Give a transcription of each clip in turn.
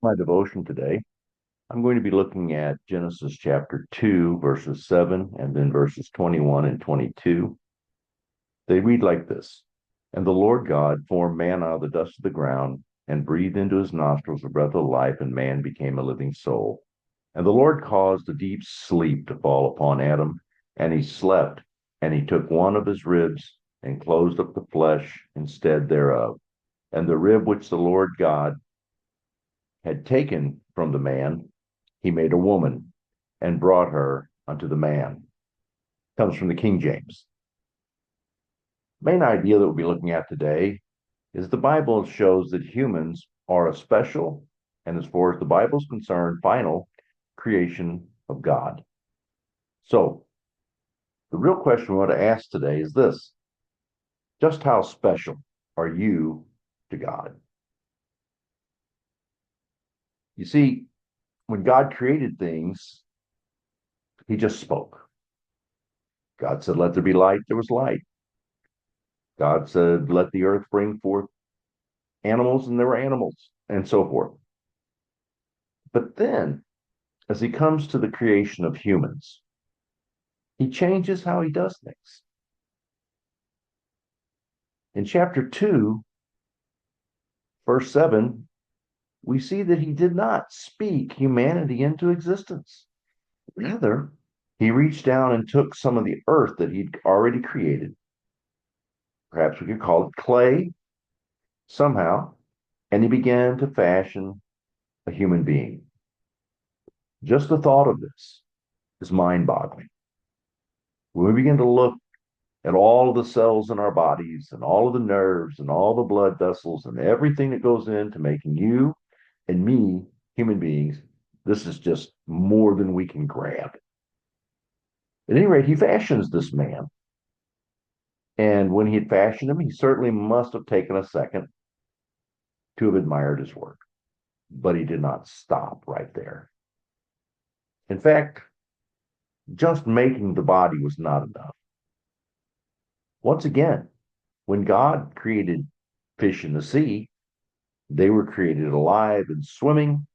My devotion today, I'm going to be looking at Genesis chapter 2, verses 7, and then verses 21 and 22. They read like this. And the Lord God formed man out of the dust of the ground and breathed into his nostrils the breath of life, and man became a living soul. And the Lord caused a deep sleep to fall upon Adam, and he slept, and he took one of his ribs and closed up the flesh instead thereof. And the rib which the Lord God had taken from the man, he made a woman and brought her unto the man. Comes from the King James. Main idea that we'll be looking at today is the Bible shows that humans are a special, and as far as the Bible is concerned, final creation of God. So the real question we want to ask today is this: just how special are you to God? You see, when God created things, he just spoke. God said, let there be light, there was light. God said, let the earth bring forth animals, and there were animals, and so forth. But then, as he comes to the creation of humans, he changes how he does things. In chapter 2, verse 7, we see that he did not speak humanity into existence. Rather, he reached down and took some of the earth that he'd already created. Perhaps we could call it clay, somehow, and he began to fashion a human being. Just the thought of this is mind-boggling. When we begin to look at all of the cells in our bodies and all of the nerves and all the blood vessels and everything that goes into making you and me human beings, this is just more than we can grab. At any rate, he fashions this man. And when he had fashioned him, he certainly must have taken a second to have admired his work. But he did not stop right there. In fact, just making the body was not enough. Once again, when God created fish in the sea, they were created alive and swimming.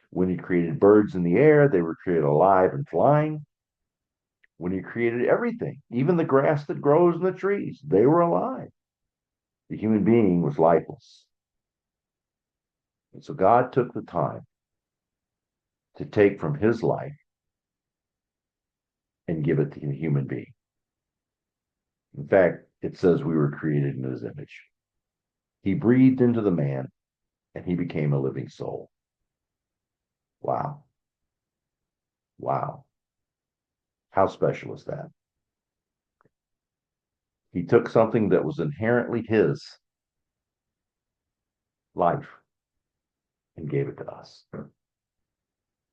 When he created birds in the air, they were created alive and flying. When he created everything, even the grass that grows in the trees, they were alive. The human being was lifeless. And so God took the time to take from his life and give it to the human being. In fact, it says we were created in his image. He breathed into the man and he became a living soul. Wow. Wow. How special is that? He took something that was inherently his, life, and gave it to us.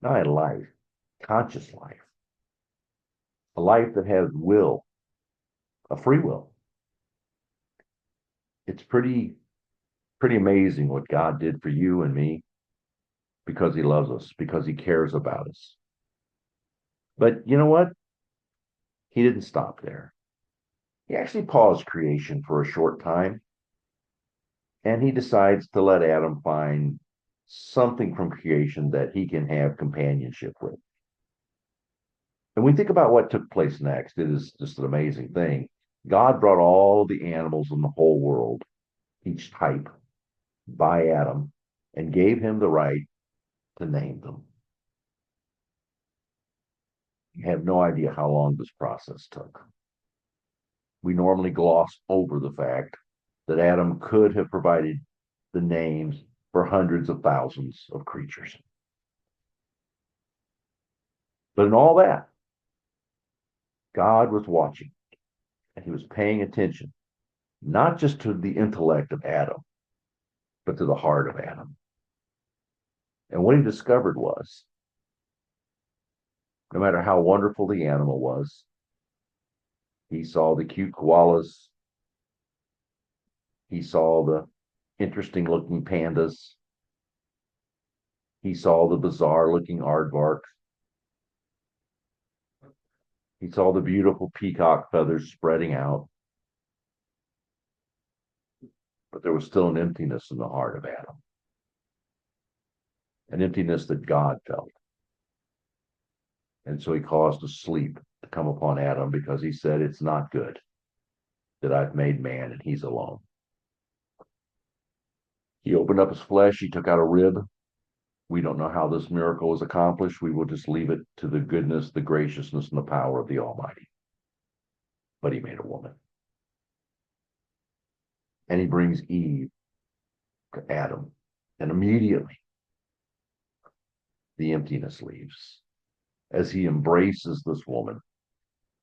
Not a life, conscious life. A life that has will, a free will. It's pretty amazing what God did for you and me, because he loves us, because he cares about us. But you know what? He didn't stop there. He actually paused creation for a short time, and he decides to let Adam find something from creation that he can have companionship with. And we think about what took place next. It is just an amazing thing. God brought all the animals in the whole world, each type, by Adam, and gave him the right to name them. You have no idea how long this process took. We normally gloss over the fact that Adam could have provided the names for hundreds of thousands of creatures. But in all that, God was watching, and he was paying attention, not just to the intellect of Adam, but to the heart of Adam. And what he discovered was, no matter how wonderful the animal was, he saw the cute koalas, he saw the interesting looking pandas, he saw the bizarre looking aardvarks, he saw the beautiful peacock feathers spreading out, but there was still an emptiness in the heart of Adam. an emptiness that God felt. And so he caused a sleep to come upon Adam because he said, it's not good that I've made man and he's alone. He opened up his flesh. He took out a rib. We don't know how this miracle was accomplished. We will just leave it to the goodness, the graciousness, and the power of the Almighty. But he made a woman. And he brings Eve to Adam. And immediately the emptiness leaves as he embraces this woman,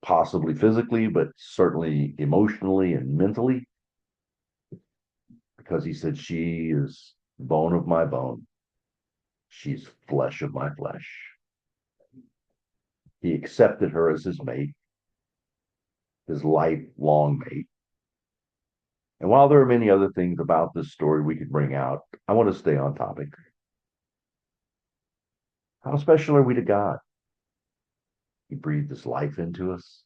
possibly physically, but certainly emotionally and mentally, because he said, she is bone of my bone. She's flesh of my flesh. He accepted her as his mate, his lifelong mate. And while there are many other things about this story we could bring out, I want to stay on topic. How special are we to God? He breathed his life into us.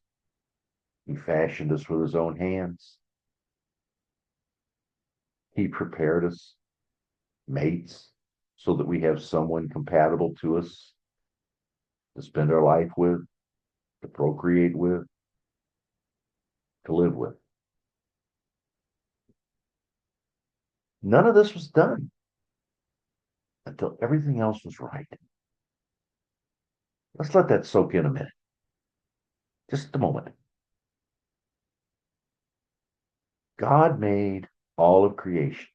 He fashioned us with his own hands. He prepared us mates so that we have someone compatible to us to spend our life with, to procreate with, to live with. None of this was done until everything else was right. Let's let that soak in a minute. Just a moment. God made all of creation.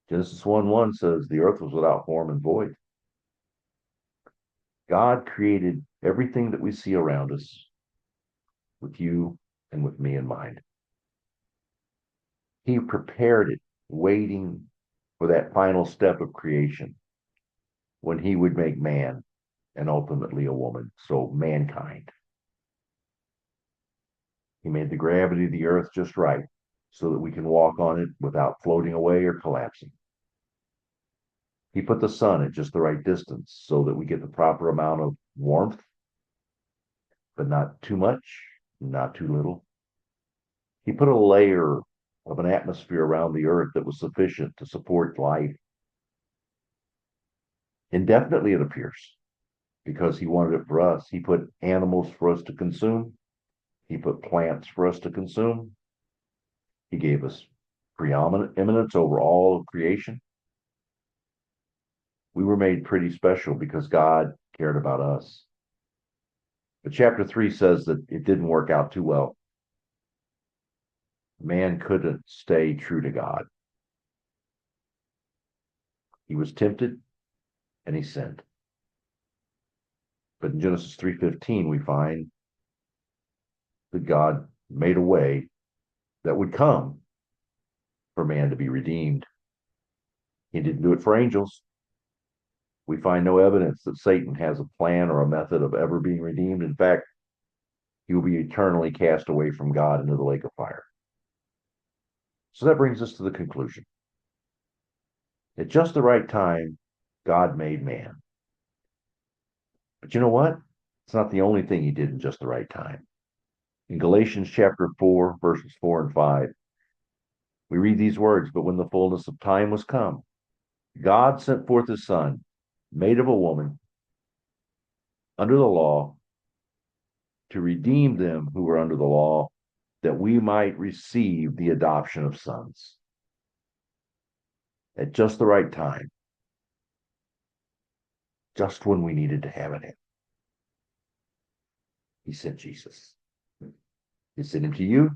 Genesis 1:1 says the earth was without form and void. God created everything that we see around us with you and with me in mind. He prepared it, waiting for that final step of creation when he would make man and ultimately a woman, so mankind. He made the gravity of the earth just right so that we can walk on it without floating away or collapsing. He put the sun at just the right distance so that we get the proper amount of warmth, but not too much, not too little. He put a layer of an atmosphere around the earth that was sufficient to support life. Indefinitely, it appears, because he wanted it for us. He put animals for us to consume. He put plants for us to consume. He gave us preeminence over all of creation. We were made pretty special because God cared about us. But chapter 3 says that it didn't work out too well. Man couldn't stay true to God. He was tempted and he sinned. But in Genesis 3:15, we find that God made a way that would come for man to be redeemed. He didn't do it for angels. We find no evidence that Satan has a plan or a method of ever being redeemed. In fact, he will be eternally cast away from God into the lake of fire. So that brings us to the conclusion. At just the right time, God made man. But you know what? It's not the only thing he did in just the right time. In Galatians chapter 4, verses 4 and 5, we read these words, but when the fullness of time was come, God sent forth his son, made of a woman, under the law, to redeem them who were under the law, that we might receive the adoption of sons. At just the right time, just when we needed to have it, he sent Jesus. He sent him to you.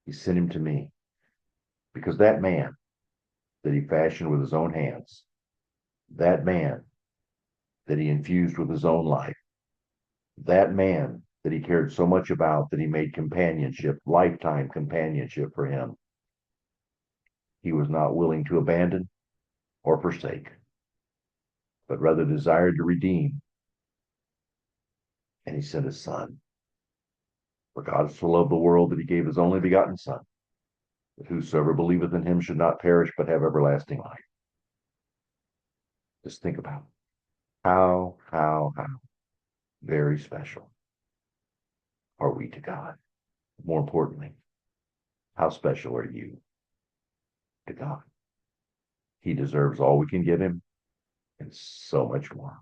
He sent him to me. Because that man that he fashioned with his own hands, that man that he infused with his own life, that man that he cared so much about that he made companionship, lifetime companionship for him, he was not willing to abandon or forsake, but rather desired to redeem. And he sent his son. For God so loved the world that he gave his only begotten son, that whosoever believeth in him should not perish but have everlasting life. Just think about it. How very special are we to God? More importantly, how special are you to God? He deserves all we can give him. and so much more.